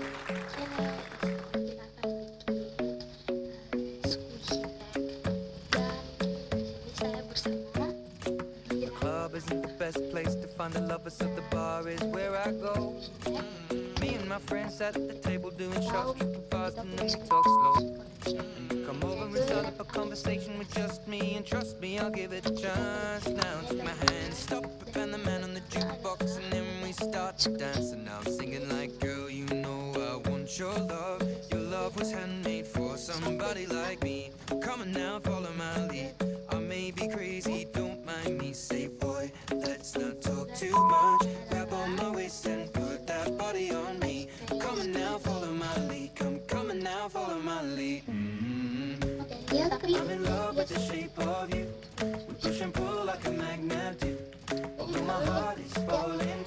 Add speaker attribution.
Speaker 1: Sini kita akan pergi squishy leg, dan di sini saya bersama
Speaker 2: The club isn't the best place to find the lovers, so the bar is where I go. Me and my friends at the table doing shots, tripping fast and then we talk slow. Come over and start up a conversation with just me, and trust me, I'll give it a chance. Now take my hand, stop it, and the man on the jukebox, and then we start to dance. And now I'm singing like, girl, you know I want your love. Your love was handmade for somebody like me. Come on now, follow my lead. I may be crazy, don't mind me. Say, boy, let's not talk too much. Grab on my waist and put that body on me. Come on now, follow my lead. Come on now, follow my lead.
Speaker 1: ya, tapi
Speaker 2: I'm in love with the shape of you. We push and pull like a magnet do. Although my heart is falling